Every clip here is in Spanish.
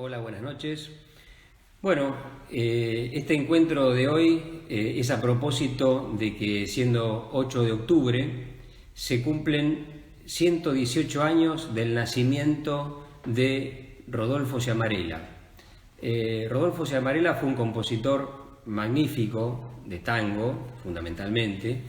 Hola, buenas noches. Bueno, este encuentro de hoy es a propósito de que siendo 8 de octubre se cumplen 118 años del nacimiento de Rodolfo Ciamarella. Rodolfo Ciamarella fue un compositor magnífico de tango, fundamentalmente,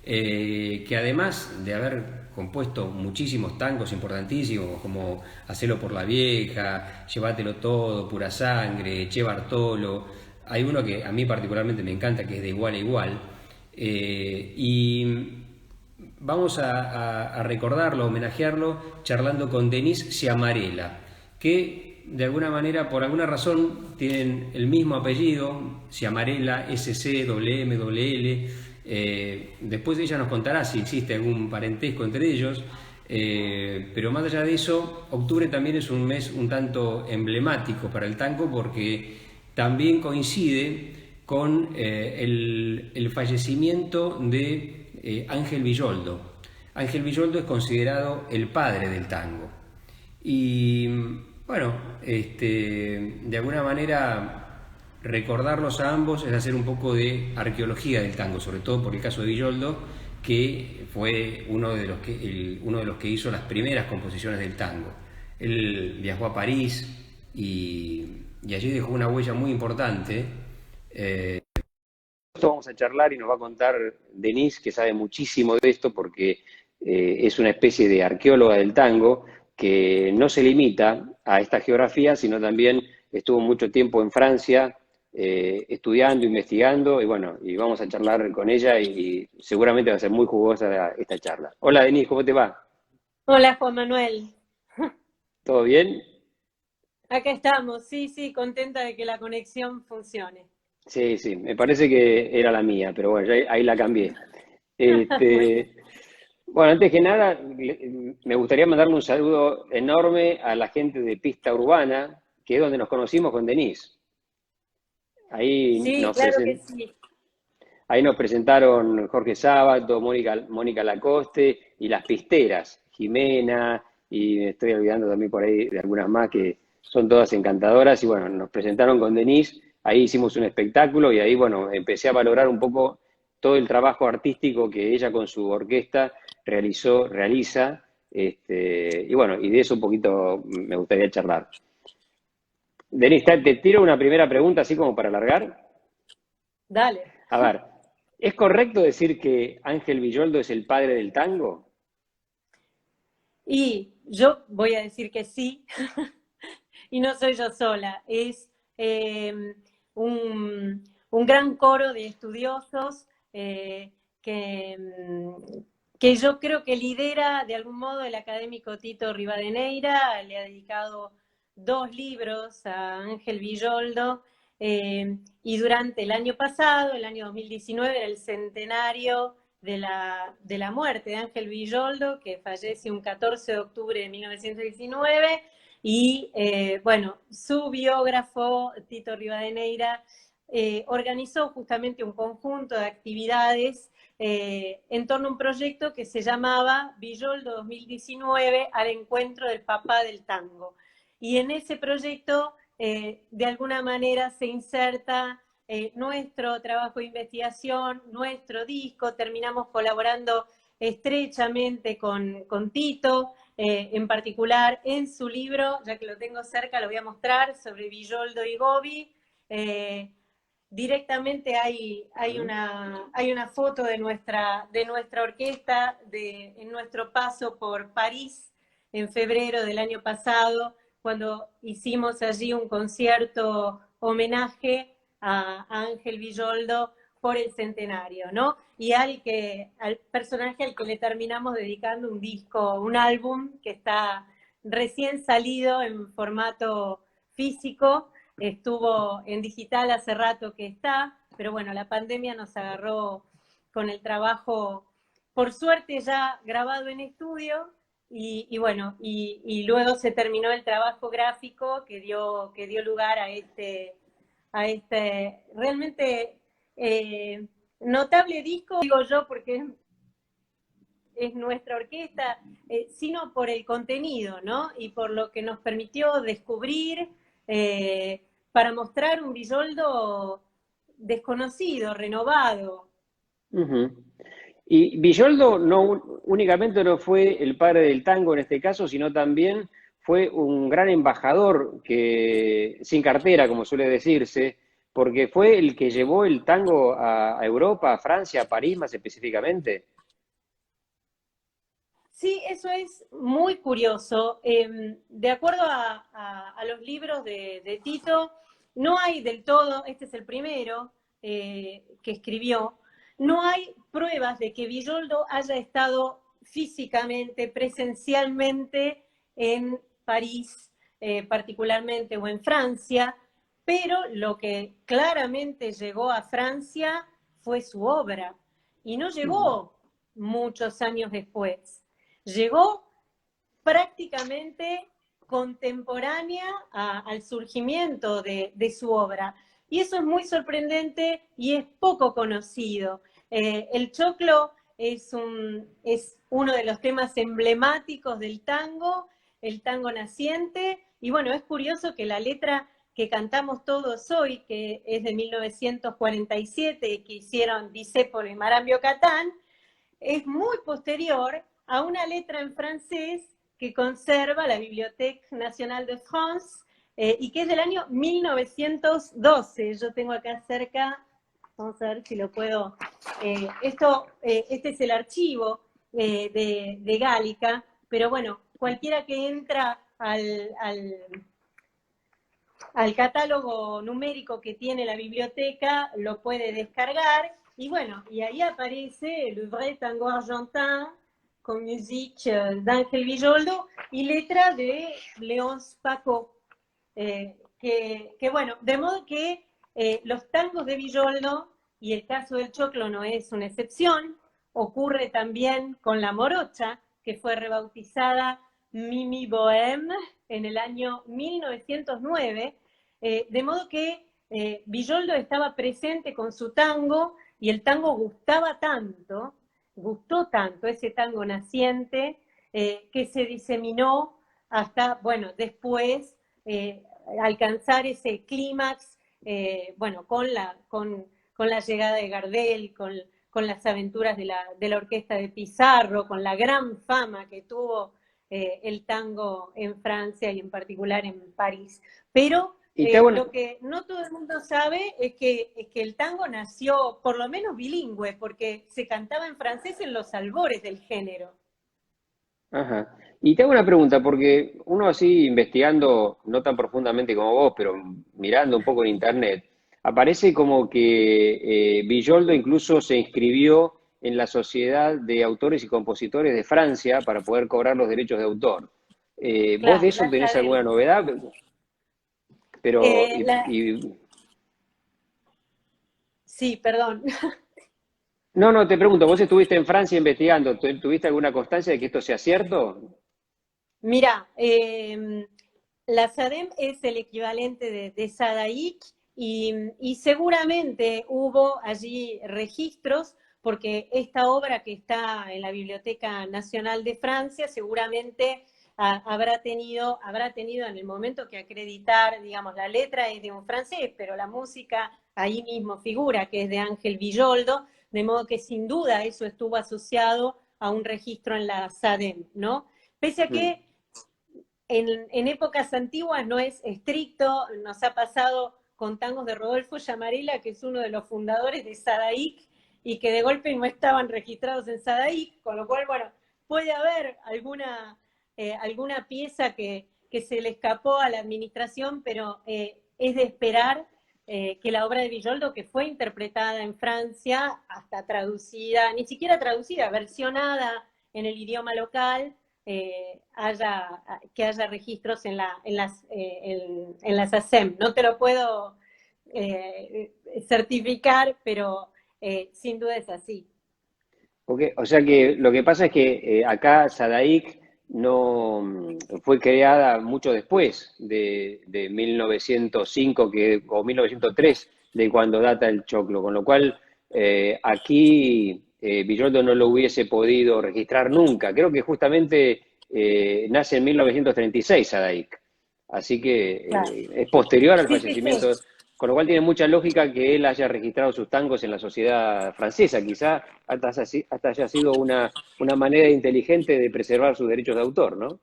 que además de haber compuesto muchísimos tangos importantísimos como Hacelo por la Vieja, Llévatelo Todo, Pura Sangre, Che Bartolo, hay uno que a mí particularmente me encanta que es De Igual a Igual, y vamos a recordarlo, a homenajearlo, charlando con Denise Ciamarella, que de alguna manera, por alguna razón, tienen el mismo apellido, Ciamarella, SC, L. Después ella nos contará si existe algún parentesco entre ellos, pero más allá de eso, octubre también es un mes un tanto emblemático para el tango porque también coincide con el fallecimiento de Ángel Villoldo. Ángel Villoldo es considerado el padre del tango. Y bueno, de alguna manera recordarlos a ambos es hacer un poco de arqueología del tango, sobre todo por el caso de Villoldo, que fue uno de los que hizo las primeras composiciones del tango. Él viajó a París y allí dejó una huella muy importante. Esto vamos a charlar y nos va a contar Denise, que sabe muchísimo de esto porque es una especie de arqueóloga del tango que no se limita a esta geografía, sino también estuvo mucho tiempo en Francia estudiando, investigando, y bueno, y vamos a charlar con ella y seguramente va a ser muy jugosa esta charla. Hola Denise, ¿cómo te va? Hola Juan Manuel, ¿Todo bien? acá estamos, sí, sí, contenta de que la conexión funcione. Sí, sí, me parece que era la mía, pero bueno, ya ahí la cambié. Muy bien. Este, bueno, antes que nada, me gustaría mandarle un saludo enorme a la gente de Pista Urbana, que es donde nos conocimos con Denise. Ahí Sí, nos, claro que presen- sí. ahí nos presentaron Jorge Sábato, Mónica Lacoste y las pisteras, Jimena, y me estoy olvidando también por ahí de algunas más que son todas encantadoras. Y bueno, nos presentaron con Denise, ahí hicimos un espectáculo y ahí, bueno, empecé a valorar un poco todo el trabajo artístico que ella con su orquesta realiza, y bueno, y de eso un poquito me gustaría charlar. Denise, te tiro una primera pregunta así como para alargar. Dale. A ver, ¿es correcto decir que Ángel Villoldo es el padre del tango? Y yo voy a decir que sí, y no soy yo sola, es un gran coro de estudiosos que, que yo creo que lidera de algún modo el académico Tito Rivadeneira, le ha dedicado 2 libros a Ángel Villoldo, y durante el año pasado, el año 2019, era el centenario de la muerte de Ángel Villoldo, que fallece un 14 de octubre de 1919, y bueno, su biógrafo, Tito Rivadeneira, organizó justamente un conjunto de actividades en torno a un proyecto que se llamaba Villoldo 2019 al encuentro del papá del tango. Y en ese proyecto, de alguna manera, se inserta nuestro trabajo de investigación, nuestro disco, terminamos colaborando estrechamente con Tito, en particular en su libro, ya que lo tengo cerca, lo voy a mostrar, sobre Villoldo y Gobi. Eh, Directamente hay una foto de nuestra orquesta en nuestro paso por París en febrero del año pasado, cuando hicimos allí un concierto homenaje a Ángel Villoldo por el centenario, ¿no? Y al personaje al que le terminamos dedicando un disco, un álbum que está recién salido en formato físico, estuvo en digital hace rato que está, pero bueno, la pandemia nos agarró con el trabajo, por suerte ya grabado en estudio, y bueno, y luego se terminó el trabajo gráfico que dio lugar a este realmente notable disco, digo yo, porque es nuestra orquesta, sino por el contenido, ¿no? Y por lo que nos permitió descubrir, para mostrar un Villoldo desconocido, renovado. Ujú. Y Villoldo únicamente no fue el padre del tango en este caso, sino también fue un gran embajador que, sin cartera, como suele decirse, porque fue el que llevó el tango a Europa, a Francia, a París más específicamente. Sí, eso es muy curioso. De acuerdo a los libros de Tito, no hay del todo, este es el primero que escribió, no hay pruebas de que Villoldo haya estado físicamente, presencialmente en París, particularmente, o en Francia, pero lo que claramente llegó a Francia fue su obra, y no Ujú. llegó muchos años después. Llegó prácticamente contemporánea al surgimiento de su obra. Y eso es muy sorprendente y es poco conocido. El choclo es uno de los temas emblemáticos del tango, el tango naciente, y bueno, es curioso que la letra que cantamos todos hoy, que es de 1947, que hicieron Discépolo y Marambio Catán, es muy posterior a una letra en francés que conserva la Bibliothèque Nationale de France y que es del año 1912. Yo tengo acá cerca, vamos a ver si lo puedo. Este es el archivo de Gálica, pero bueno, cualquiera que entra al catálogo numérico que tiene la biblioteca, lo puede descargar, y bueno, y ahí aparece Le Vrai Tango Argentin, con musique d'Ángel Villoldo y letra de Leonce Paco. Bueno, de modo que los tangos de Villoldo, y el caso del choclo no es una excepción, ocurre también con la morocha, que fue rebautizada Mimi Bohème en el año 1909, de modo que Villoldo estaba presente con su tango y el tango gustó tanto ese tango naciente, que se diseminó hasta, bueno, después alcanzar ese clímax, bueno, con la llegada de Gardel, con las aventuras de la orquesta de Pizarro, con la gran fama que tuvo el tango en Francia y en particular en París. Pero Y te hago una- lo que no todo el mundo sabe es que el tango nació por lo menos bilingüe, porque se cantaba en francés en los albores del género. Ajá. Y te hago una pregunta, porque uno así investigando, no tan profundamente como vos, pero mirando un poco en internet, aparece como que Villoldo incluso se inscribió en la Sociedad de Autores y Compositores de Francia para poder cobrar los derechos de autor. ¿Vos de Claro, eso la tenés alguna SADEM. novedad? Pero, Eh, la, sí, perdón. no, te pregunto, vos estuviste en Francia investigando, ¿tuviste alguna constancia de que esto sea cierto? Mira, la SADEM es el equivalente de SADAIC y seguramente hubo allí registros porque esta obra que está en la Biblioteca Nacional de Francia seguramente habrá tenido en el momento que acreditar, digamos, la letra es de un francés, pero la música ahí mismo figura que es de Ángel Villoldo, de modo que sin duda eso estuvo asociado a un registro en la SADEM, ¿no? Pese a Mm. que en épocas antiguas no es estricto, nos ha pasado con tangos de Rodolfo Llamarela, que es uno de los fundadores de Sadaic, y que de golpe no estaban registrados en Sadaic, con lo cual, bueno, puede haber alguna pieza que se le escapó a la administración, pero es de esperar que la obra de Villoldo, que fue interpretada en Francia, hasta traducida, ni siquiera traducida, versionada en el idioma local, que haya registros en las ASEM. No te lo puedo certificar, pero sin duda es así. O sea que lo que pasa es que acá Sadaic no fue creada mucho después de 1905 o 1903, de cuando data el choclo, con lo cual aquí Villoldo no lo hubiese podido registrar nunca. Creo que justamente nace en 1936 Sadaic. Así que Claro. es posterior al Sí, sí, sí. fallecimiento, con lo cual tiene mucha lógica que él haya registrado sus tangos en la sociedad francesa. Quizá hasta haya sido una manera inteligente de preservar sus derechos de autor, ¿no?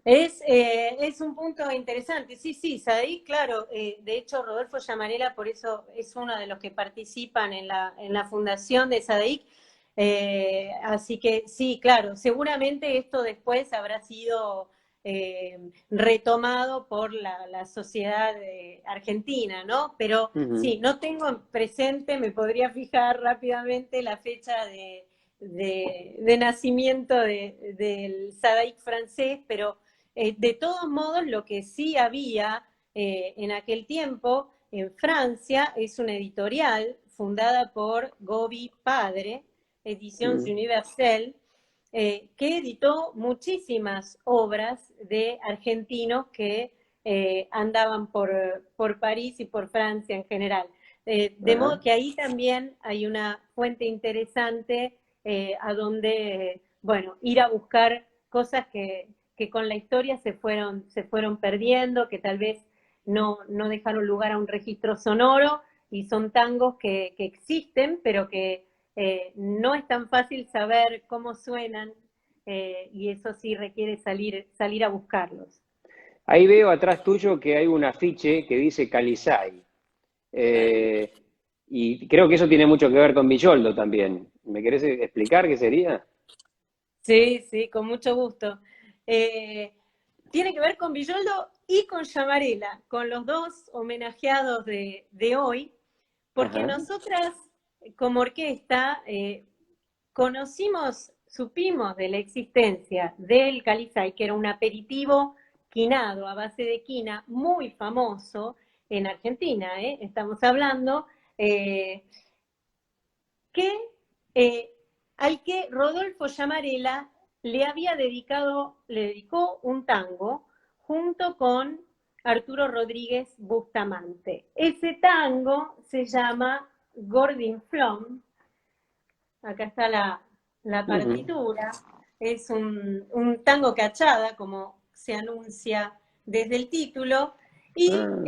Es un punto interesante. Sí, sí, Sadaik, claro. De hecho, Rodolfo Llamarela, por eso es uno de los que participan en la fundación de Sadaik. Así que sí, claro, seguramente esto después habrá sido retomado por la sociedad argentina, ¿no? Pero Ujú. sí, no tengo presente, me podría fijar rápidamente la fecha de nacimiento del Sadaik francés, pero de todos modos, lo que sí había en aquel tiempo en Francia es una editorial fundada por Gobi Padre, Editions Mm. Universelle, que editó muchísimas obras de argentinos que andaban por París y por Francia en general. De modo Ajá. que ahí también hay una fuente interesante a donde, bueno, ir a buscar cosas que con la historia se fueron perdiendo, que tal vez no dejaron lugar a un registro sonoro, y son tangos que existen, pero que no es tan fácil saber cómo suenan, y eso sí requiere salir a buscarlos. Ahí veo atrás tuyo que hay un afiche que dice Calizay. Eh, y creo que eso tiene mucho que ver con Villoldo también. ¿Me querés explicar qué sería? Sí, sí, con mucho gusto. Eh, Tiene que ver con Villoldo y con Llamarela, con los dos homenajeados de hoy, porque Ajá. nosotras como orquesta supimos de la existencia del Calizay, que era un aperitivo quinado a base de quina muy famoso en Argentina, estamos hablando, eh, que, eh, al que Rodolfo Llamarela le dedicó un tango junto con Arturo Rodríguez Bustamante. Ese tango se llama Gordin Flom. Acá está la Ujú. partitura. Es un tango cachada, como se anuncia desde el título. Y Ah,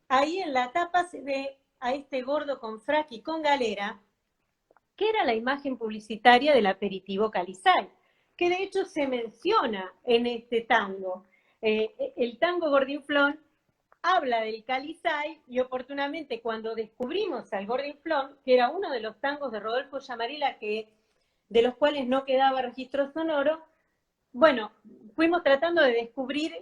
ahí en la tapa se ve a este gordo con frac y con galera, que era la imagen publicitaria del aperitivo Calizay, que de hecho se menciona en este tango. El tango Gordinflón habla del Calizay, y oportunamente cuando descubrimos al Gordinflón, que era uno de los tangos de Rodolfo Llamarela de los cuales no quedaba registro sonoro, bueno, fuimos tratando de descubrir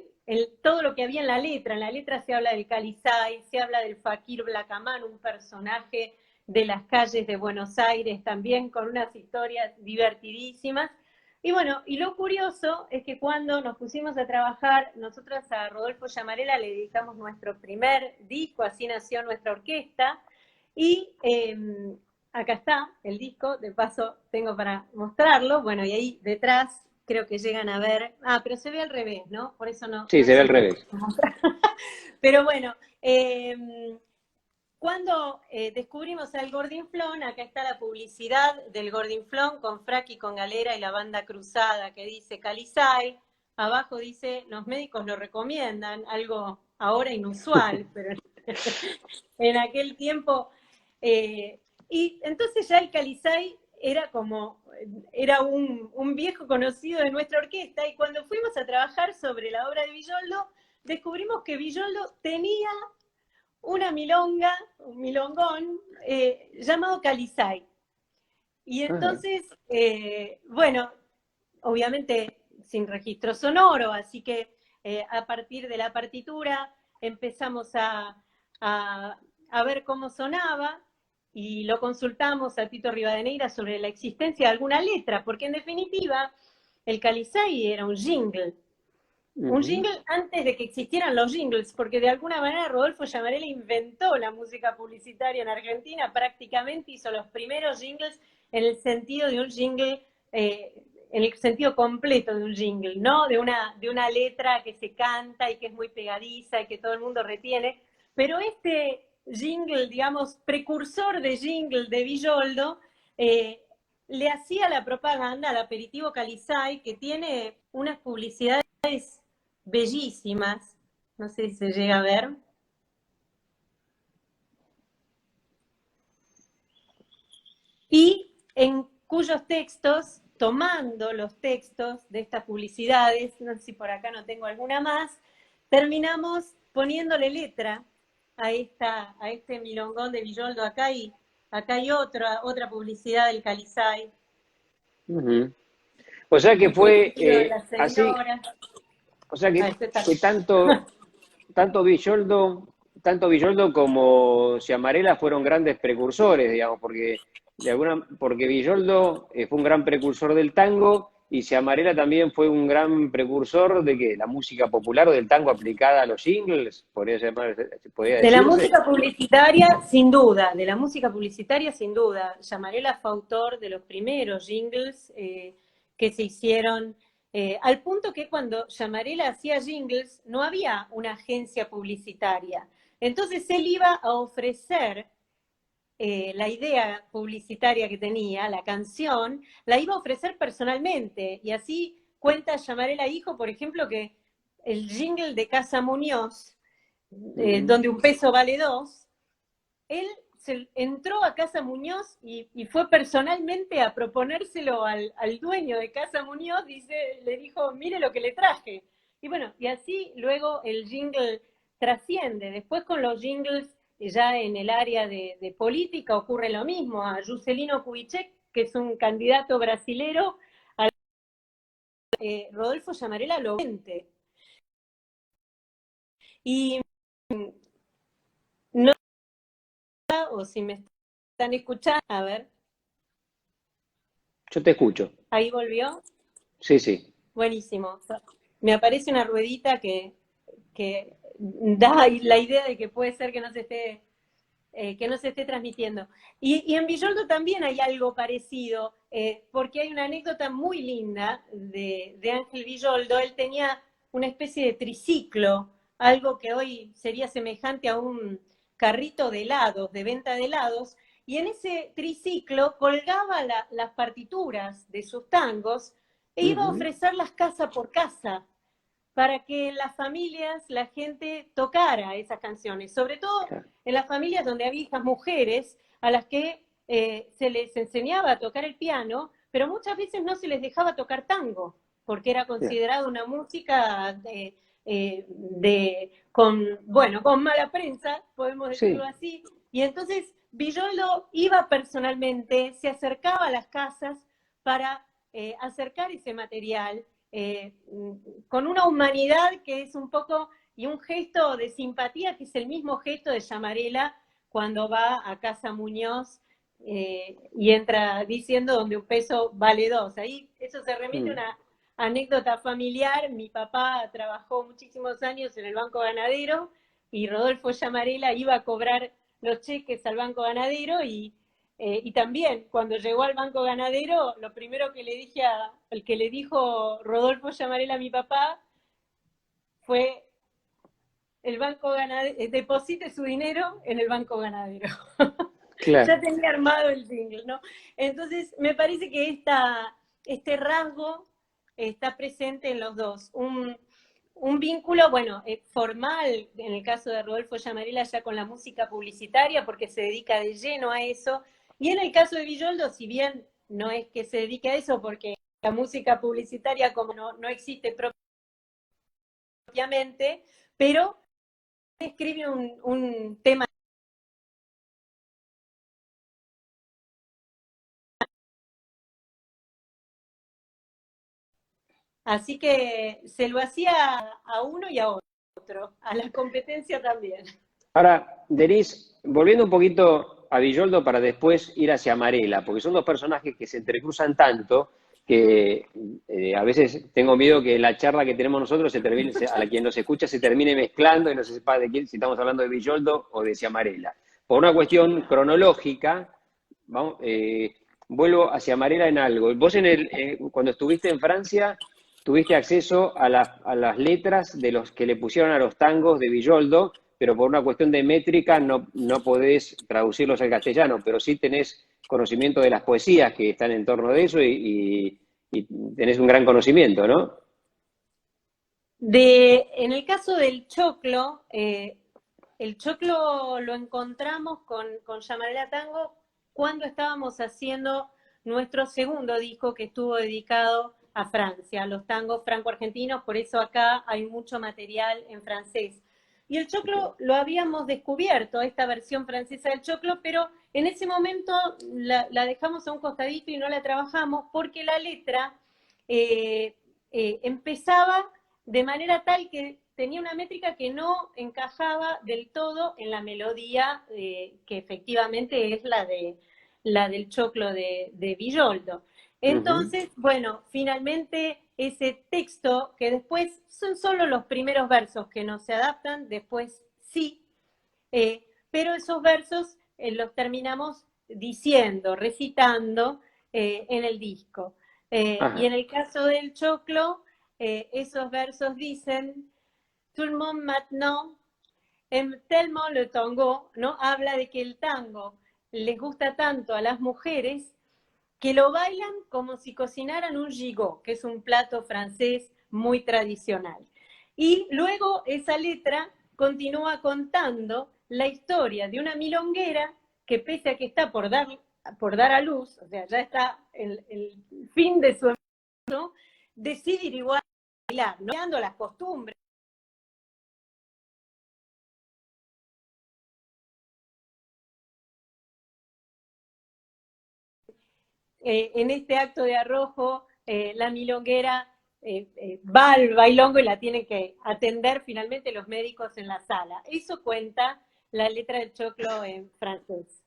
todo lo que había en la letra. En la letra se habla del Calizay, se habla del Fakir Blacamán, un personaje de las calles de Buenos Aires, también con unas historias divertidísimas. Y bueno, y lo curioso es que cuando nos pusimos a trabajar, nosotras a Rodolfo Llamarela le dedicamos nuestro primer disco, así nació nuestra orquesta, y acá está el disco, de paso tengo para mostrarlo, bueno, y ahí detrás creo que llegan a ver, pero se ve al revés, ¿no? Por eso sí, no se ve al siempre revés. puedo mostrar. Pero bueno, cuando descubrimos al Gordinflón, acá está la publicidad del Gordinflón con frac y con galera y la banda cruzada que dice Calizay, abajo dice los médicos lo recomiendan, algo ahora inusual, pero en aquel tiempo. eh, y entonces ya el Calizay era un viejo conocido de nuestra orquesta, y cuando fuimos a trabajar sobre la obra de Villoldo, descubrimos que Villoldo tenía una milonga, un milongón, llamado Calizay. Y Ajá. entonces, bueno, obviamente sin registro sonoro, así que a partir de la partitura empezamos a ver cómo sonaba, y lo consultamos a Tito Rivadeneira sobre la existencia de alguna letra, porque en definitiva el Calizay era un Ujú. jingle antes de que existieran los jingles, porque de alguna manera Rodolfo Llamarela inventó la música publicitaria en Argentina, prácticamente hizo los primeros jingles en el sentido de un jingle, en el sentido completo de un jingle, ¿no? De una letra que se canta y que es muy pegadiza y que todo el mundo retiene. Pero este jingle, digamos, precursor de jingle de Villoldo, eh, le hacía la propaganda al aperitivo Calizay, que tiene unas publicidades bellísimas, no sé si se llega a ver, y en cuyos textos, tomando los textos de estas publicidades, no sé si por acá no tengo alguna más, terminamos poniéndole letra a este milongón de Villoldo. Acá hay otra publicidad del Calizay. Ujú. O sea que El fue vestido de la así, señora. o sea Ah, este está... que tanto Villoldo como Ciamarela fueron grandes precursores, digamos, porque Villoldo fue un gran precursor del tango y Ciamarela también fue un gran precursor de que la música popular o del tango aplicada a los jingles, podría De la decirse. música publicitaria, sin duda, de la música publicitaria, sin duda. Yamarela fue autor de los primeros jingles que se hicieron, al punto que cuando Yamarela hacía jingles no había una agencia publicitaria. Entonces él iba a ofrecer la idea publicitaria que tenía, la canción, la iba a ofrecer personalmente. Y así cuenta Yamarela Hijo, por ejemplo, que el jingle de Casa Muñoz, donde un peso vale dos, él entró a Casa Muñoz y fue personalmente a proponérselo al dueño de Casa Muñoz, le dijo, mire lo que le traje. Y bueno, y así luego el jingle trasciende. Después con los jingles ya en el área de política ocurre lo mismo. A Juscelino Kubitschek, que es un candidato brasilero, Rodolfo Llamarela lo vende. Y no, o si me están escuchando, a ver, Yo te escucho. ahí volvió. Sí, sí. Buenísimo. Me aparece una ruedita que da la idea de que puede ser que no se esté transmitiendo. Y en Villoldo también hay algo parecido, porque hay una anécdota muy linda de Ángel Villoldo. Él tenía una especie de triciclo, algo que hoy sería semejante a un carrito de helados, de venta de helados, y en ese triciclo colgaba las partituras de sus tangos e iba a Ujú. ofrecerlas casa por casa para que en las familias la gente tocara esas canciones, sobre todo Claro. en las familias donde había hijas mujeres a las que se les enseñaba a tocar el piano, pero muchas veces no se les dejaba tocar tango, porque era Bien. considerado una música con mala prensa, podemos decirlo Sí. así, y entonces Villoldo iba personalmente, se acercaba a las casas para acercar ese material eh, con una humanidad que es un poco, y un gesto de simpatía que es el mismo gesto de Llamarela cuando va a Casa Muñoz y entra diciendo donde un peso vale dos. Ahí eso se remite a Mm. una anécdota familiar. Mi papá trabajó muchísimos años en el Banco Ganadero y Rodolfo Llamarela iba a cobrar los cheques al Banco Ganadero y también, cuando llegó al Banco Ganadero, lo primero que el que le dijo Rodolfo Llamarela a mi papá fue el Banco Ganadero, deposite su dinero en el Banco Ganadero. Claro. Ya tenía armado el jingle, ¿no? Entonces, me parece que este rasgo está presente en los dos. Un vínculo, bueno, formal, en el caso de Rodolfo Llamarela, ya con la música publicitaria, porque se dedica de lleno a eso. Y en el caso de Villoldo, si bien no es que se dedique a eso, porque la música publicitaria como no existe propiamente, pero escribe un tema. Así que se lo hacía a uno y a otro, a la competencia también. Ahora, Denise, volviendo un poquito a Villoldo para después ir hacia Amarela, porque son dos personajes que se entrecruzan tanto que a veces tengo miedo que la charla que tenemos nosotros a la quien nos escucha se termine mezclando y no se sepa de quién, si estamos hablando de Villoldo o de Ciamarela. Por una cuestión cronológica, vamos, vuelvo hacia Amarela en algo. Vos cuando estuviste en Francia tuviste acceso a las letras de los que le pusieron a los tangos de Villoldo, pero por una cuestión de métrica no podés traducirlos al castellano, pero sí tenés conocimiento de las poesías que están en torno de eso y tenés un gran conocimiento, ¿no? En el caso del choclo, el choclo lo encontramos con Llamarela Tango cuando estábamos haciendo nuestro segundo disco que estuvo dedicado a Francia, a los tangos franco-argentinos, por eso acá hay mucho material en francés. Y el choclo lo habíamos descubierto, esta versión francesa del choclo, pero en ese momento la dejamos a un costadito y no la trabajamos porque la letra empezaba de manera tal que tenía una métrica que no encajaba del todo en la melodía que efectivamente es la del choclo de Villoldo. Entonces, bueno, finalmente ese texto, que después son solo los primeros versos que no se adaptan, después sí, pero esos versos los terminamos diciendo, recitando en el disco. Y en el caso del choclo, esos versos dicen, tout le monde maintenant aime tellement le tango, ¿no? Habla de que el tango les gusta tanto a las mujeres que lo bailan como si cocinaran un gigot, que es un plato francés muy tradicional. Y luego esa letra continúa contando la historia de una milonguera que pese a que está por dar a luz, o sea, ya está el fin de su embarazo, decide ir igual a bailar, no cambiando las costumbres. En este acto de arrojo, la milonguera va al bailongo y la tienen que atender finalmente los médicos en la sala. Eso cuenta la letra del choclo en francés.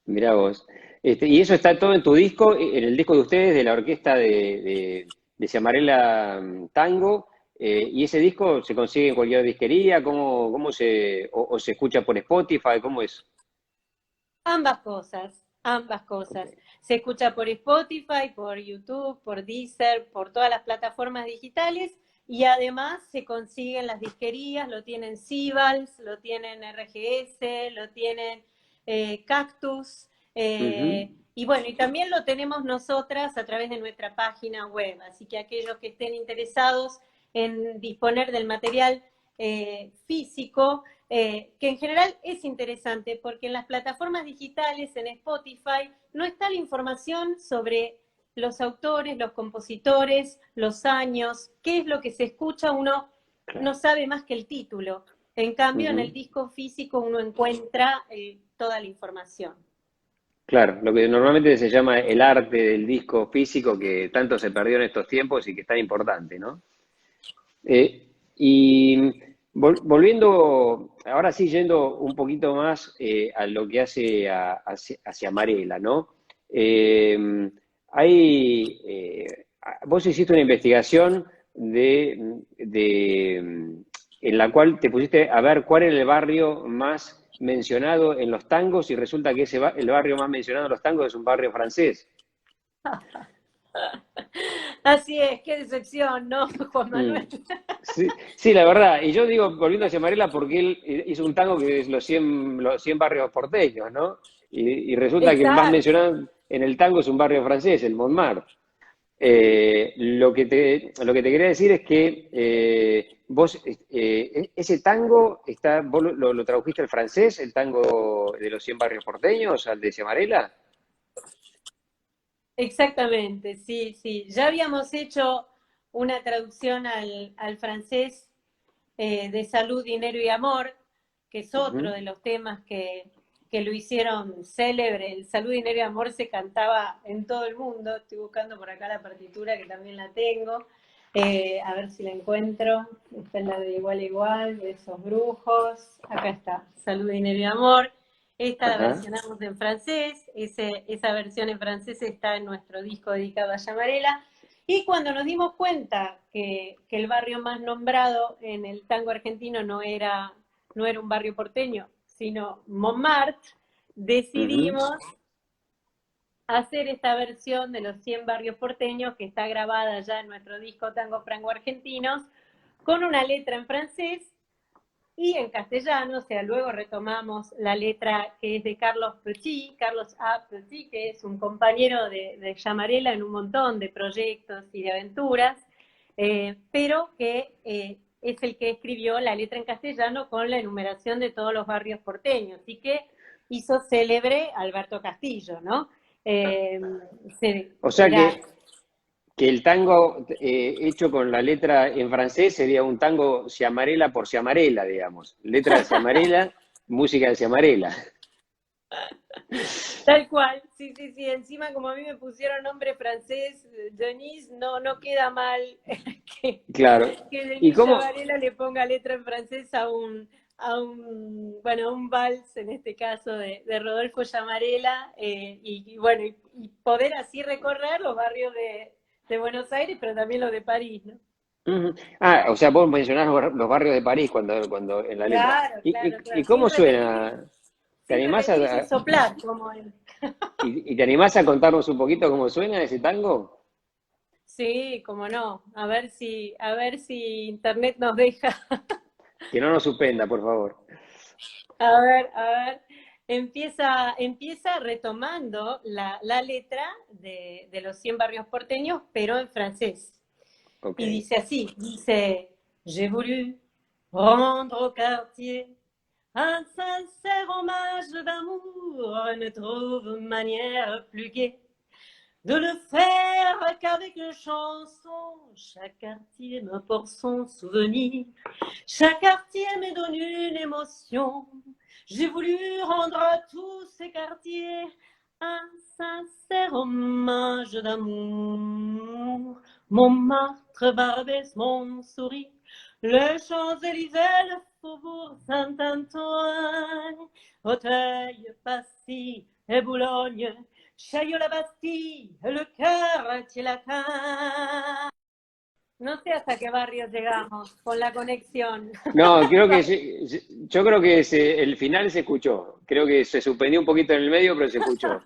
Mirá vos. Y eso está todo en tu disco, en el disco de ustedes, de la orquesta de Llamarela Tango. ¿Y ese disco se consigue en cualquier disquería? ¿Cómo o se escucha por Spotify? ¿Cómo es? Ambas cosas, ambas cosas. Okay. Se escucha por Spotify, por YouTube, por Deezer, por todas las plataformas digitales y además se consigue en las disquerías, lo tienen Sibals, lo tienen RGS, lo tienen Cactus, y bueno, y también lo tenemos nosotras a través de nuestra página web, así que aquellos que estén interesados en disponer del material físico, que en general es interesante porque en las plataformas digitales, en Spotify, no está la información sobre los autores, los compositores, los años, qué es lo que se escucha, uno no sabe más que el título. En cambio, en el disco físico uno encuentra toda la información. Claro, lo que normalmente se llama el arte del disco físico que tanto se perdió en estos tiempos y que es tan importante, ¿no? Y volviendo, ahora sí yendo un poquito más a lo que hace hacia Amarela, ¿no? Vos hiciste una investigación en la cual te pusiste a ver cuál era el barrio más mencionado en los tangos y resulta que el barrio más mencionado en los tangos es un barrio francés. Así es, qué decepción, ¿no, Juan Manuel? Sí, sí, la verdad. Y yo digo, volviendo hacia Amarela, porque él hizo un tango que es los 100 barrios porteños, ¿no? Y resulta que el más Exacto. mencionado en el tango es un barrio francés, el Montmartre. Lo que te quería decir es que vos, ese tango, vos lo tradujiste al francés, el tango de los 100 barrios porteños, al de Ciamarela. Exactamente, sí, sí. Ya habíamos hecho una traducción al francés de Salud, Dinero y Amor, que es otro Ujú. de los temas que lo hicieron célebre. El Salud, Dinero y Amor se cantaba en todo el mundo. Estoy buscando por acá la partitura, que también la tengo. A ver si la encuentro. Esta es la de Igual a Igual, de esos brujos. Acá está, Salud, Dinero y Amor. Esta la Ajá. versionamos en francés, esa versión en francés está en nuestro disco dedicado a Llamarela. Y cuando nos dimos cuenta que el barrio más nombrado en el tango argentino no era un barrio porteño, sino Montmartre, Ujú. decidimos hacer esta versión de los 100 barrios porteños que está grabada ya en nuestro disco Tango Franco Argentinos, con una letra en francés y en castellano, o sea, luego retomamos la letra que es de Carlos Petit, Carlos A. Petit, que es un compañero de Llamarela en un montón de proyectos y de aventuras, pero que es el que escribió la letra en castellano con la enumeración de todos los barrios porteños, y que hizo célebre Alberto Castillo, ¿no? O sea Era, que el tango hecho con la letra en francés sería un tango Ciamarela por Ciamarela, digamos. Letra de Ciamarela, música de Ciamarela. tal cual, sí, sí, sí. Encima, como a mí me pusieron nombre francés, Denise, no queda mal que, Claro. que ¿Y Denise cómo? Varela le ponga letra en francés bueno, a un vals, en este caso, de Rodolfo Llamarela, y bueno, y poder así recorrer los barrios de Buenos Aires, pero también los de París, ¿no? Ujú. Ah, o sea, vos mencionás los barrios de París cuando en la letra. Claro, claro, Y claro. cómo suena? ¿Te Sin animás repetir y sin soplar, como él. y te animás a contarnos un poquito cómo suena ese tango? Sí, cómo no. A ver si internet nos deja. Que no nos suspenda, por favor. A ver. Empieza retomando la letra de los 100 barrios porteños, pero en francés. Ok. Y dice así, dice, j'ai voulu rendre au quartier un sincère hommage d'amour, ne trouve manière plus gaie de le faire qu'avec une chanson. Chaque quartier me porte son souvenir, chaque quartier me donne une émotion. J'ai voulu rendre à tous ces quartiers un sincère hommage d'amour. Montmartre, Barbès, mon sourire, les Champs-Élysées, le faubourg Saint-Antoine, Auteuil, Passy et Boulogne, Chaillot, la Bastille, le quartier latin. No sé hasta qué barrio llegamos con la conexión. No, creo que yo creo que el final se escuchó. Creo que se suspendió un poquito en el medio, pero se escuchó.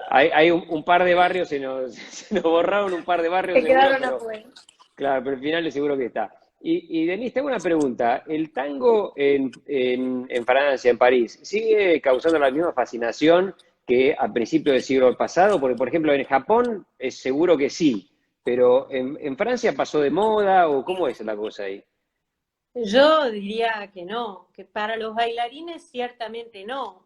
Hay un par de barrios, se nos borraron un par de barrios Que seguro, quedaron pero afuera. claro, pero el final seguro que está. Y Denise, tengo una pregunta. ¿El tango en Francia, en París, sigue causando la misma fascinación que a principios del siglo pasado? Porque, por ejemplo, en Japón es seguro que sí, pero ¿en Francia pasó de moda o cómo es la cosa ahí? Yo diría que no, que para los bailarines ciertamente no.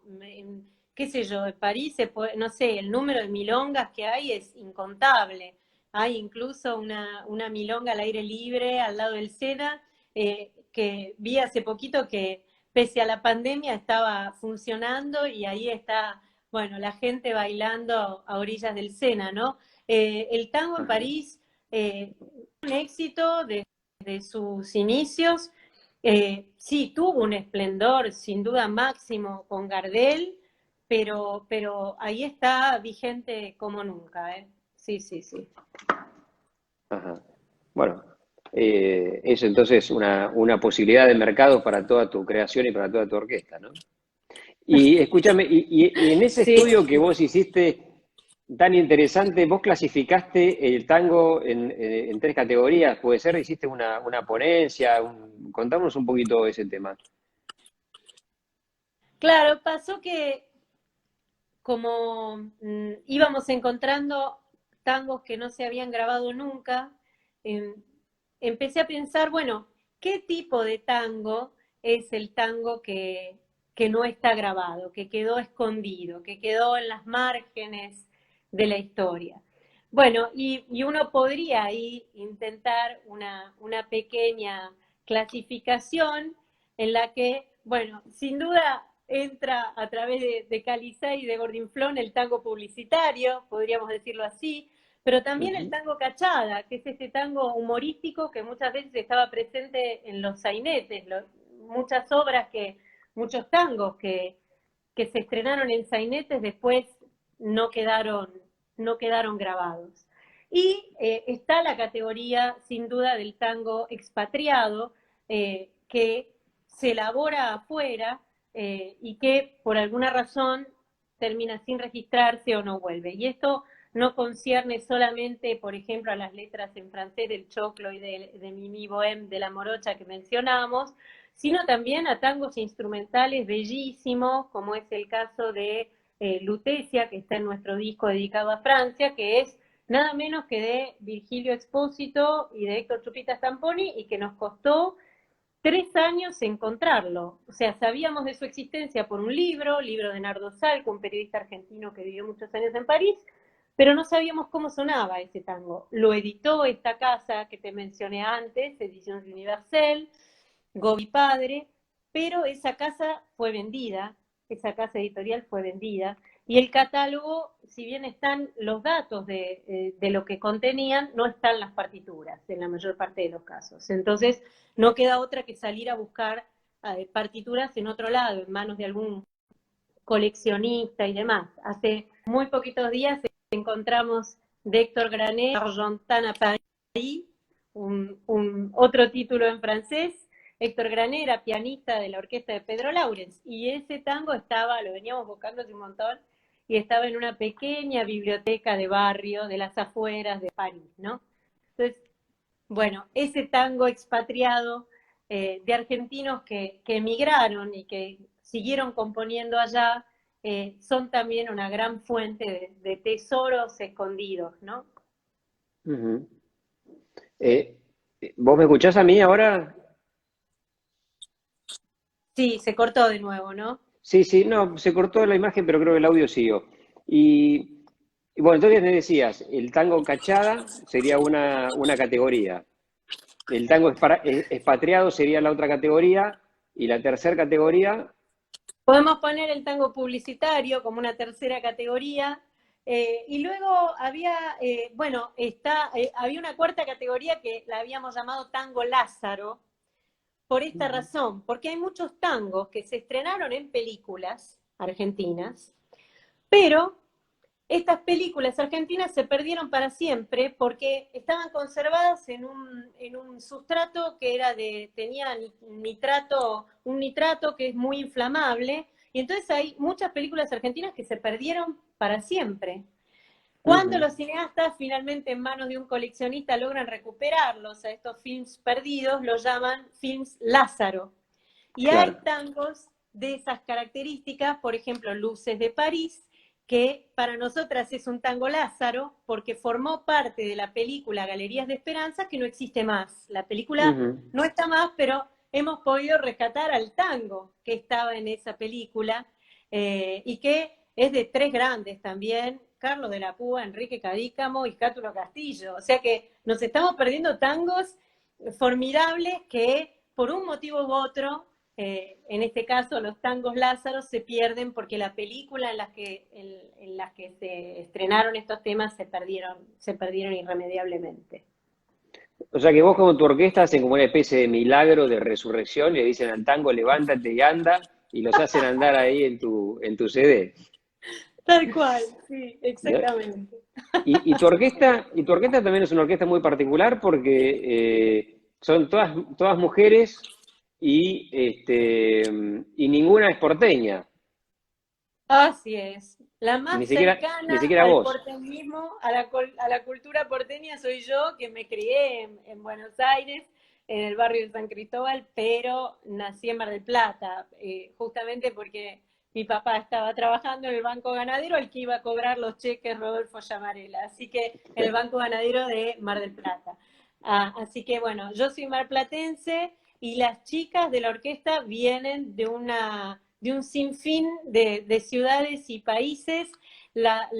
Qué sé yo, en París no sé, el número de milongas que hay es incontable. Hay incluso una milonga al aire libre al lado del Sena, que vi hace poquito que pese a la pandemia estaba funcionando, y ahí está, bueno, la gente bailando a orillas del Sena, ¿no? El tango en Ajá. París, un éxito de sus inicios. Sí, tuvo un esplendor sin duda máximo con Gardel, pero ahí está vigente como nunca, ¿eh? Sí, sí, sí. Ajá. Bueno, es entonces una posibilidad de mercado para toda tu creación y para toda tu orquesta, ¿no? Y escúchame, y en ese Sí, estudio que vos hiciste tan interesante, vos clasificaste el tango en tres categorías, ¿puede ser? ¿Hiciste una ponencia? Contanos un poquito ese tema. claro, pasó que como íbamos encontrando tangos que no se habían grabado nunca, em, empecé a pensar, bueno, ¿qué tipo de tango es el tango que no está grabado, que quedó escondido, que quedó en las márgenes de la historia? Bueno, y uno podría ahí intentar una pequeña clasificación en la que, bueno, sin duda entra a través de Calizá y de Gordinflón el tango publicitario, podríamos decirlo así, pero también el Ujú. tango cachada, que es este tango humorístico que muchas veces estaba presente en los sainetes, muchas obras muchos tangos que se estrenaron en sainetes después no quedaron, no quedaron grabados. Y está la categoría, sin duda, del tango expatriado, que se elabora afuera, y que por alguna razón termina sin registrarse o no vuelve. Y esto no concierne solamente, por ejemplo, a las letras en francés del Choclo y de Mimi Bohème de la Morocha que mencionamos, sino también a tangos instrumentales bellísimos, como es el caso de Lutecia, que está en nuestro disco dedicado a Francia, que es nada menos que de Virgilio Expósito y de Héctor Chupita Stamponi, y que nos costó 3 años encontrarlo. O sea, sabíamos de su existencia por un libro de Nardo Salco, un periodista argentino que vivió muchos años en París, pero no sabíamos cómo sonaba ese tango. Lo editó esta casa que te mencioné antes, Ediciones Universal, Gobi Padre, pero esa casa fue vendida, esa casa editorial fue vendida, y el catálogo, si bien están los datos de lo que contenían, no están las partituras en la mayor parte de los casos. Entonces, no queda otra que salir a buscar partituras en otro lado, en manos de algún coleccionista y demás. Hace muy poquitos días encontramos de Héctor Granet, Argentan à Paris, otro título en francés. Héctor Granet era pianista de la orquesta de Pedro Laurens, y ese tango estaba, lo veníamos buscando hace un montón, y estaba en una pequeña biblioteca de barrio de las afueras de París, ¿no? Entonces, bueno, ese tango expatriado de argentinos que emigraron y que siguieron componiendo allá, son también una gran fuente de tesoros escondidos, ¿no? Ujú. ¿Vos me escuchás a mí ahora? Sí, se cortó de nuevo, ¿no? Sí, sí, no, se cortó la imagen, pero creo que el audio siguió. Y, y bueno, entonces me decías, el tango cachada sería una categoría, el tango expatriado sería la otra categoría, y la tercera categoría, Podemos poner el tango publicitario como una tercera categoría. Y luego había, había una cuarta categoría que la habíamos llamado tango Lázaro, por esta razón, porque hay muchos tangos que se estrenaron en películas argentinas, pero estas películas argentinas se perdieron para siempre porque estaban conservadas en un sustrato que tenía nitrato, un nitrato que es muy inflamable, y entonces hay muchas películas argentinas que se perdieron para siempre. Cuando los cineastas finalmente en manos de un coleccionista logran recuperarlos a estos films perdidos, los llaman films Lázaro. Y hay claro. tangos de esas características, por ejemplo, Luces de París, que para nosotras es un tango Lázaro porque formó parte de la película Galerías de Esperanza, que no existe más. La película Ujú. no está más, pero hemos podido rescatar al tango que estaba en esa película, y que es de tres grandes también, Carlos de la Púa, Enrique Cadícamo y Cátulo Castillo. O sea que nos estamos perdiendo tangos formidables que por un motivo u otro, en este caso los tangos Lázaros, se pierden porque la película en las que se estrenaron estos temas se perdieron irremediablemente. O sea que vos con tu orquesta hacen como una especie de milagro de resurrección, le dicen al tango levántate y anda, y los hacen andar ahí en tu CD. Tal cual, sí, ¿No? exactamente. Y tu orquesta también es una orquesta muy particular porque son todas mujeres y ninguna es porteña, Así es. La ni más siquiera, ni cercana siquiera al vos. porteñismo, a la cultura porteña soy yo, que me crié en Buenos Aires, en el barrio de San Cristóbal, pero nací en Mar del Plata, justamente porque mi papá estaba trabajando en el Banco Ganadero, al que iba a cobrar los cheques Rodolfo Llamarela, así que en el Banco Ganadero de Mar del Plata. Así que bueno, yo soy marplatense y las chicas de la orquesta vienen de un sinfín de ciudades y países. Las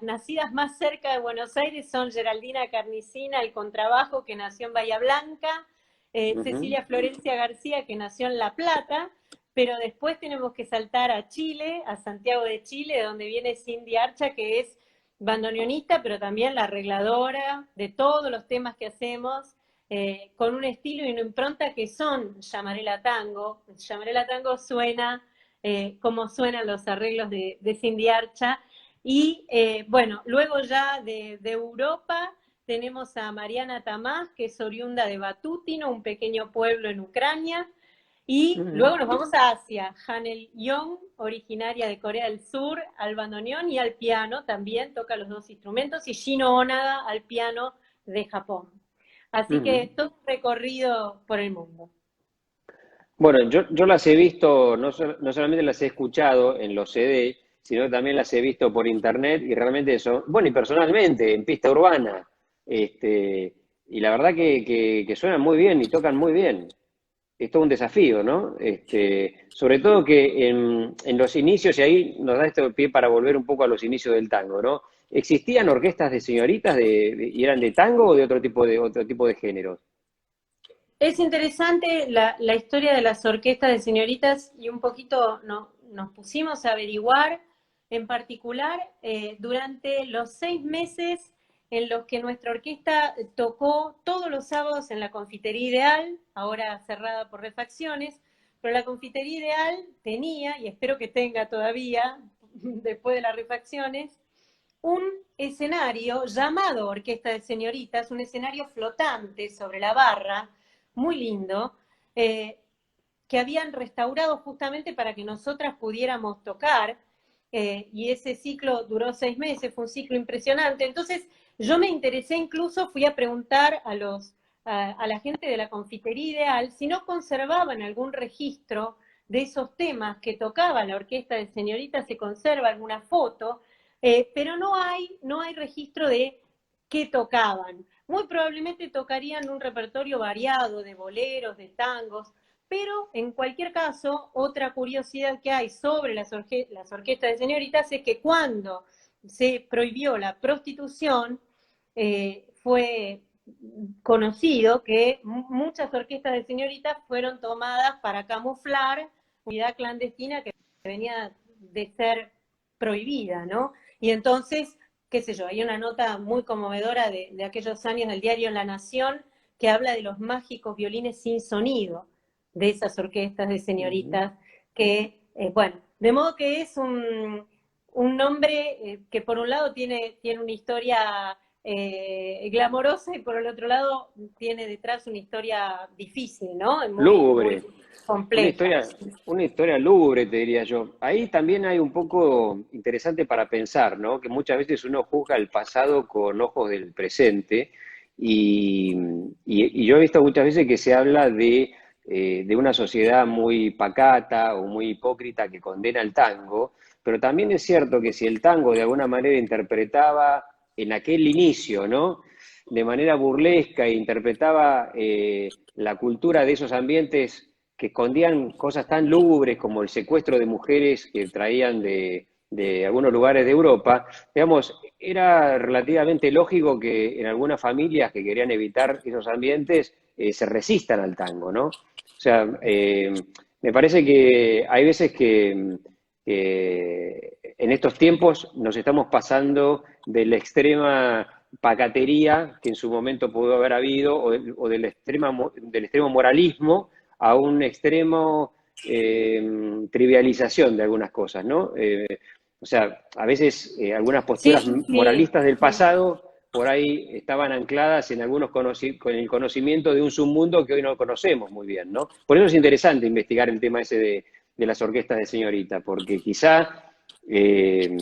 nacidas más cerca de Buenos Aires son Geraldina Carnicina, el contrabajo, que nació en Bahía Blanca, Ujú. Cecilia Florencia García, que nació en La Plata, pero después tenemos que saltar a Chile, a Santiago de Chile, donde viene Cindy Archa, que es bandoneonista, pero también la arregladora de todos los temas que hacemos, con un estilo y una impronta que son Llamarela Tango. Llamarela Tango suena como suenan los arreglos de Cindy Archa. Y bueno, luego ya de Europa tenemos a Mariana Tamás, que es oriunda de Batutino, un pequeño pueblo en Ucrania. Y Ujú. luego nos vamos a Asia. Hanel Young, originaria de Corea del Sur, al bandoneón y al piano, también toca los dos instrumentos, y Shino Onaga al piano de Japón. Así Ujú. que todo un recorrido por el mundo. Bueno, yo las he visto, no solamente las he escuchado en los CD, sino que también las he visto por internet y realmente son, bueno, y personalmente, en pista urbana, y la verdad que suenan muy bien y tocan muy bien. Es todo un desafío, ¿no? Sobre todo que en los inicios, y ahí nos da esto pie para volver un poco a los inicios del tango, ¿no? ¿Existían orquestas de señoritas y eran de tango o de otro tipo de géneros? Es interesante la historia de las orquestas de señoritas y un poquito nos pusimos a averiguar, en particular, durante los 6 meses en los que nuestra orquesta tocó todos los sábados en la Confitería Ideal, ahora cerrada por refacciones, pero la Confitería Ideal tenía, y espero que tenga todavía, después de las refacciones, un escenario llamado Orquesta de Señoritas, un escenario flotante sobre la barra, muy lindo, eh, que habían restaurado justamente para que nosotras pudiéramos tocar, y ese ciclo duró 6 meses, fue un ciclo impresionante. Entonces yo me interesé, incluso fui a preguntar a la gente de la Confitería Ideal si no conservaban algún registro de esos temas que tocaba la Orquesta de Señoritas, se conserva alguna foto, pero no hay registro de qué tocaban. Muy probablemente tocarían un repertorio variado de boleros, de tangos, pero en cualquier caso, otra curiosidad que hay sobre las orquestas de señoritas es que cuando se prohibió la prostitución, fue conocido que muchas orquestas de señoritas fueron tomadas para camuflar unidad clandestina que venía de ser prohibida, ¿no? Y entonces, qué sé yo, hay una nota muy conmovedora de aquellos años del diario La Nación que habla de los mágicos violines sin sonido de esas orquestas de señoritas que, bueno, de modo que es un nombre que por un lado tiene una historia glamorosa y por el otro lado tiene detrás una historia difícil, ¿no? Muy, muy Lúgubre. Una compleja. historia, una historia lúgubre, te diría yo. Ahí también hay un poco interesante para pensar, ¿no? Que muchas veces uno juzga el pasado con ojos del presente y, y yo he visto muchas veces que se habla de una sociedad muy pacata o muy hipócrita que condena el tango, pero también es cierto que si el tango de alguna manera interpretaba en aquel inicio, ¿no? De manera burlesca e interpretaba la cultura de esos ambientes que escondían cosas tan lúgubres como el secuestro de mujeres que traían de algunos lugares de Europa, digamos, era relativamente lógico que en algunas familias que querían evitar esos ambientes se resistan al tango, ¿no? O sea, me parece que hay veces que en estos tiempos nos estamos pasando de la extrema pacatería que en su momento pudo haber habido o del extremo moralismo a un extremo trivialización de algunas cosas, ¿no? O sea, a veces algunas Sí, posturas sí, moralistas del sí. pasado por ahí estaban ancladas en con el conocimiento de un submundo que hoy no conocemos muy bien, ¿no? Por eso es interesante investigar el tema ese de las orquestas de señorita, porque quizá eh,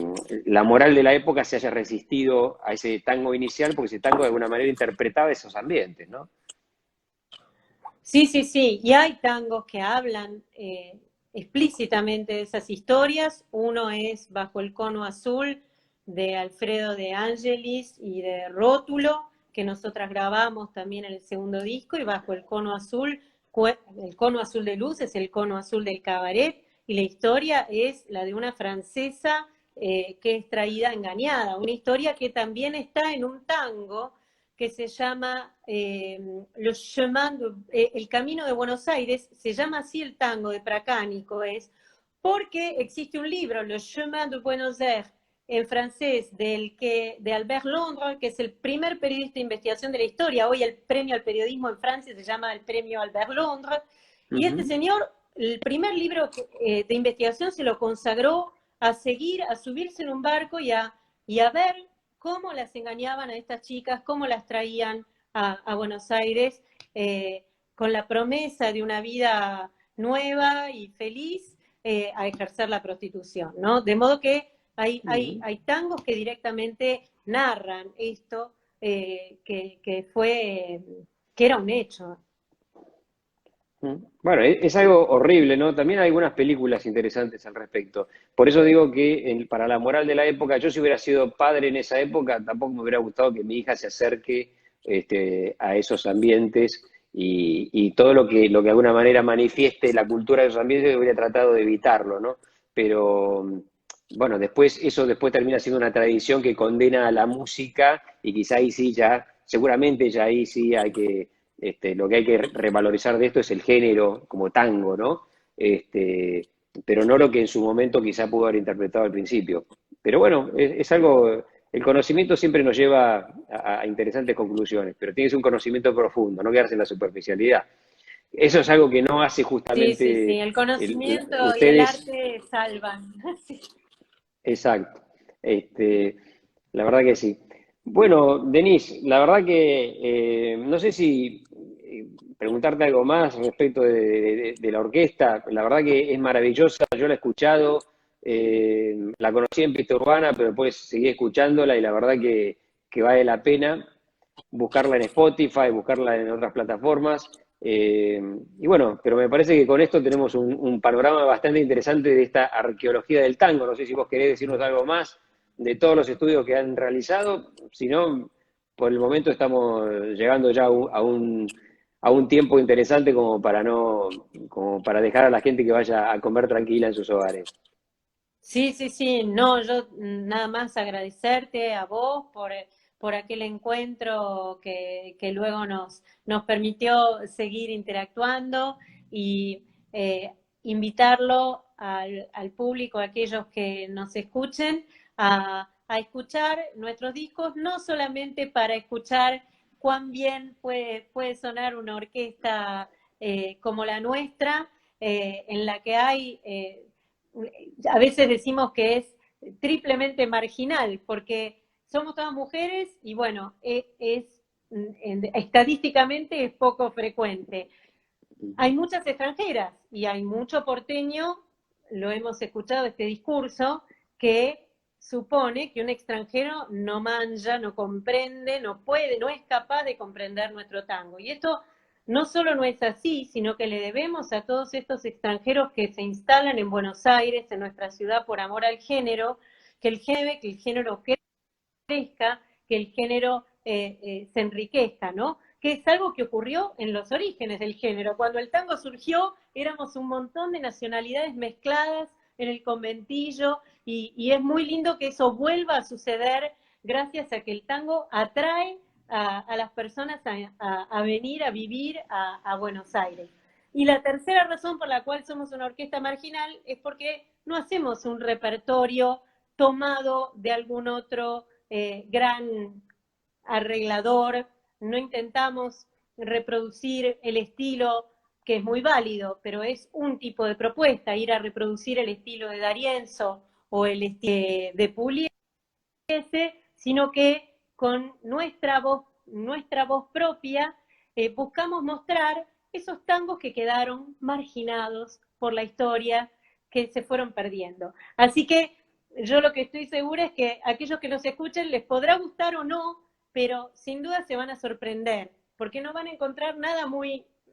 la moral de la época se haya resistido a ese tango inicial, porque ese tango de alguna manera interpretaba esos ambientes, ¿no? Sí, sí, sí. Y hay tangos que hablan explícitamente de esas historias. Uno es Bajo el cono azul de Alfredo de Angelis y de Rótulo, que nosotras grabamos también en el segundo disco, y Bajo el cono azul de luz es el cono azul del cabaret, y la historia es la de una francesa que es traída engañada, una historia que también está en un tango que se llama El Camino de Buenos Aires, se llama así el tango de Pracánico, es porque existe un libro, Le Chemin de Buenos Aires, en francés, de Albert Londres, que es el primer periodista de investigación de la historia. Hoy el premio al periodismo en Francia se llama el premio Albert Londres. Y este Ujú. señor, el primer libro de investigación se lo consagró a seguir, a subirse en un barco y a ver cómo las engañaban a estas chicas, cómo las traían a Buenos Aires con la promesa de una vida nueva y feliz a ejercer la prostitución, ¿no? De modo que hay tangos que directamente narran esto, que era un hecho. Bueno, es algo horrible, ¿no? También hay algunas películas interesantes al respecto. Por eso digo que para la moral de la época, yo si hubiera sido padre en esa época, tampoco me hubiera gustado que mi hija se acerque a esos ambientes y todo lo que de alguna manera manifieste la cultura de esos ambientes, hubiera tratado de evitarlo, ¿no? Pero bueno, después termina siendo una tradición que condena a la música y quizá ahí sí ya, seguramente ya ahí sí hay que lo que hay que revalorizar de esto es el género como tango, ¿no? Pero no lo que en su momento quizá pudo haber interpretado al principio. Pero bueno, es algo, el conocimiento siempre nos lleva a interesantes conclusiones, pero tiene que ser un conocimiento profundo, no quedarse en la superficialidad. Eso es algo que no hace Sí, sí, sí, justamente el conocimiento y el ustedes. arte salvan. Sí. Exacto. Este, la verdad que sí. Bueno, Denise, la verdad que no sé si preguntarte algo más respecto de la orquesta. La verdad que es maravillosa. Yo la he escuchado, la conocí en pista urbana, pero después seguí escuchándola y la verdad que vale la pena buscarla en Spotify, buscarla en otras plataformas. Y bueno, pero me parece que con esto tenemos un panorama bastante interesante de esta arqueología del tango. No sé si vos querés decirnos algo más de todos los estudios que han realizado. Si no, por el momento estamos llegando ya a un tiempo interesante como para dejar a la gente que vaya a comer tranquila en sus hogares. Sí, sí, sí, no, yo nada más agradecerte a vos por aquel encuentro que luego nos permitió seguir interactuando y invitarlo al público, a aquellos que nos escuchen, a escuchar nuestros discos, no solamente para escuchar cuán bien puede sonar una orquesta como la nuestra, en la que hay a veces decimos que es triplemente marginal, porque somos todas mujeres y bueno, estadísticamente es poco frecuente. Hay muchas extranjeras y hay mucho porteño, lo hemos escuchado este discurso, que supone que un extranjero no mancha, no comprende, no puede, no es capaz de comprender nuestro tango. Y esto no solo no es así, sino que le debemos a todos estos extranjeros que se instalan en Buenos Aires, en nuestra ciudad, por amor al género, que el género crezca, que el género se enriquezca, ¿no? Que es algo que ocurrió en los orígenes del género. Cuando el tango surgió, éramos un montón de nacionalidades mezcladas en el conventillo y es muy lindo que eso vuelva a suceder gracias a que el tango atrae a las personas a venir a vivir a Buenos Aires. Y la tercera razón por la cual somos una orquesta marginal es porque no hacemos un repertorio tomado de algún otro gran arreglador, no intentamos reproducir el estilo que es muy válido, pero es un tipo de propuesta, ir a reproducir el estilo de D'Arienzo o el estilo de Pugliese, sino que con nuestra voz propia buscamos mostrar esos tangos que quedaron marginados por la historia, que se fueron perdiendo. Así que yo lo que estoy segura es que aquellos que nos escuchen les podrá gustar o no, pero sin duda se van a sorprender, porque no van a encontrar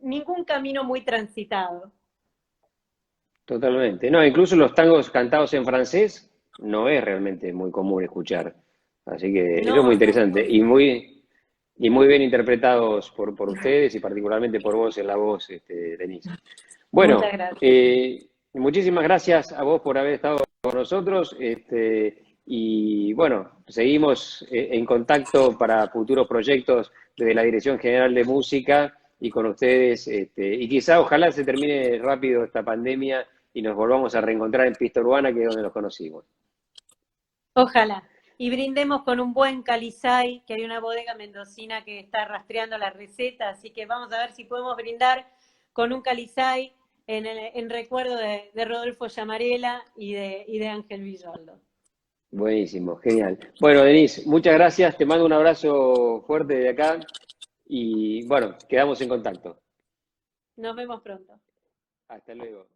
ningún camino muy transitado. Totalmente. No, incluso los tangos cantados en francés no es realmente muy común escuchar. Así que eso es muy No, no, interesante y muy bien interpretados por ustedes y particularmente por vos en la voz, Denise. muchas Bueno, gracias. muchísimas gracias a vos por haber estado con nosotros. Y bueno, seguimos en contacto para futuros proyectos desde la Dirección General de Música y con ustedes. Y quizá, ojalá se termine rápido esta pandemia y nos volvamos a reencontrar en Pista Urbana, que es donde nos conocimos. Ojalá. Y brindemos con un buen calizay, que hay una bodega mendocina que está rastreando la receta, así que vamos a ver si podemos brindar con un calizay en recuerdo de Rodolfo Llamarela y de Ángel Villoldo. Buenísimo, genial. Bueno, Denise, muchas gracias. Te mando un abrazo fuerte de acá y bueno, quedamos en contacto. Nos vemos pronto. Hasta luego.